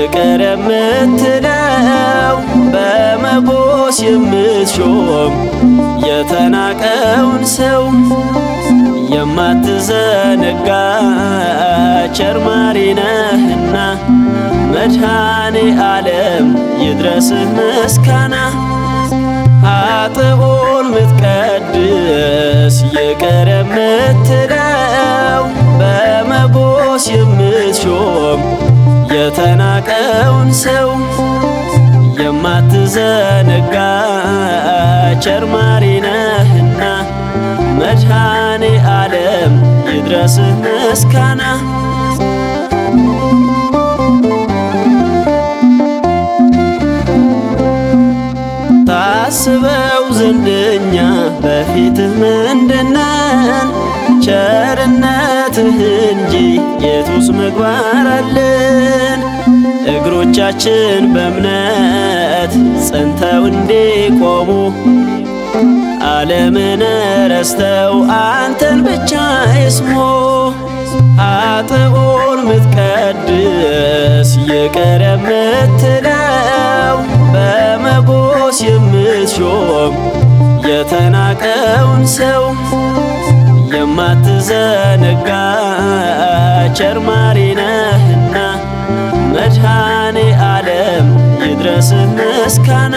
ይቅር የምትለው በመጎስ የምትሾም የተናቀውን ሰው የማትዘነጋ ቸር መሐሪ ነህና መድኃኔ ዓለም ይድረስህ ምስጋና። ኃጥኡን ምትቀድስ ይቅር የምትለው በመጎስ የምትሾም የተናቀውን ሰው የማትዘነጋ ቸር መሐሪ ነህና መድኃኔ ዓለም ይድረስህ ምስጋና። ታስበው ዘንድ እኛ በፊትህ ምንድነን? ቸርነትህ እንጂ የቱስ ምግባር አለን? እግሮቻችን በእምነት ጸንተው እንዲቆሙ ዓለምን ረስተው አንተን ብቻ ይስሙ። ኃጥኡን ምትቀድስ ይቅር የምትለው በመጎስ የምትሾም የተናቀውን ሰው የማትዘነጋ ቸር መሐሪ ነህና መድኃኔ ዓለም ይድረስህ ምስጋና።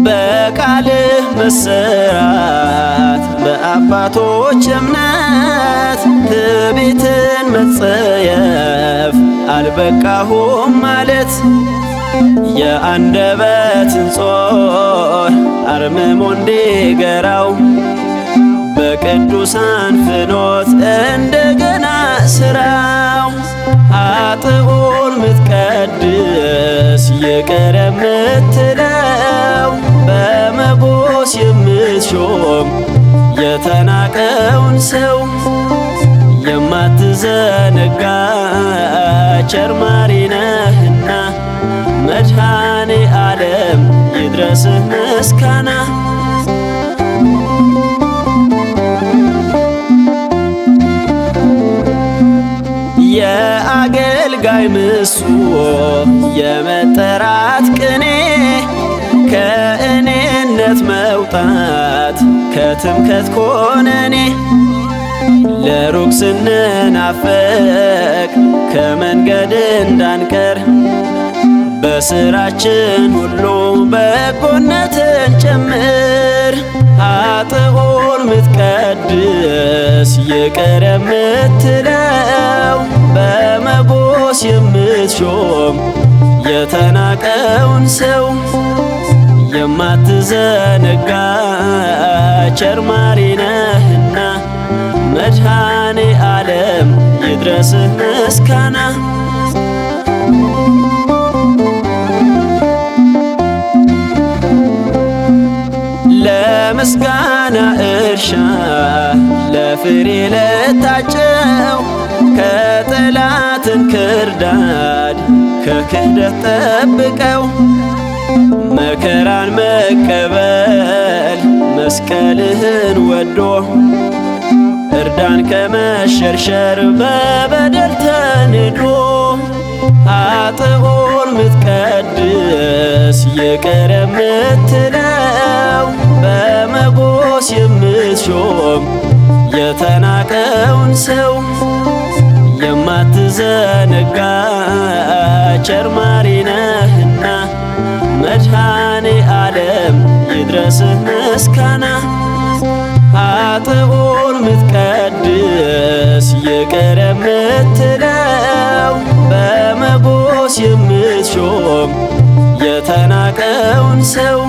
በቃልህ መሰራት በአባቶች እምነት ትዕቢትን መጸየፍ አልበቃሁም ማለት የአንደበትን ጾር አርምሞ እንዲገራው በቅዱሳን ፍኖት እንደገና ስራው። ኃጥኡን ምትቀድስ ይቅር የምትለው በመጎስ የምትሾም የተናቀውን ሰው የማትዘነጋ ቸር መሐሪ ነህና መድኃኔ ዓለም ይድረስህ ምስጋና። የአገልጋይ ምሱ የመጠራት ቅኔ ከእኔነት መውጣት ከትምክህት ኮነኔ ለሩቅ ስንናፈቅ ከመንገድ እንዳንቀር በስራችን ሁሉ በጎነትን ጨምር። ኃጥኡን ምትቀድስ ይቅር የምትለው በመጎስ የምትሾም የተናቀውን ሰው የማትዘነጋ ቸር መሐሪ ነህና መድኃኔ ዓለም ይድረስህ ምስጋና። ለምስጋና እርሻ ለፍሬ ለታጨው ከጠላትን ክርዳድ ከክህደት ጠብቀው መከራን መቀበል መስቀልህን ወዶ እርዳን ከመሸርሸር በበደል ተንዶ። ኃጥኡን ምትቀድስ ይቅር የምትለው በመጎስ የምትሾም የተናቀውን ሰው የማትዘነጋ ቸር መሐሪ ነህና መድኃኔ ዓለም ይድረስህ ምስጋና። ኃጥኡን ምትቀድስ ይቅር የምትለው በመጎስ የምትሾም የተናቀውን ሰው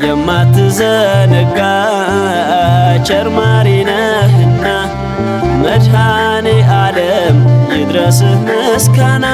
የማትዘነጋ ቸር መሐሪ ነህና መድኃኔ ዓለም ይድረስህ ምስጋና።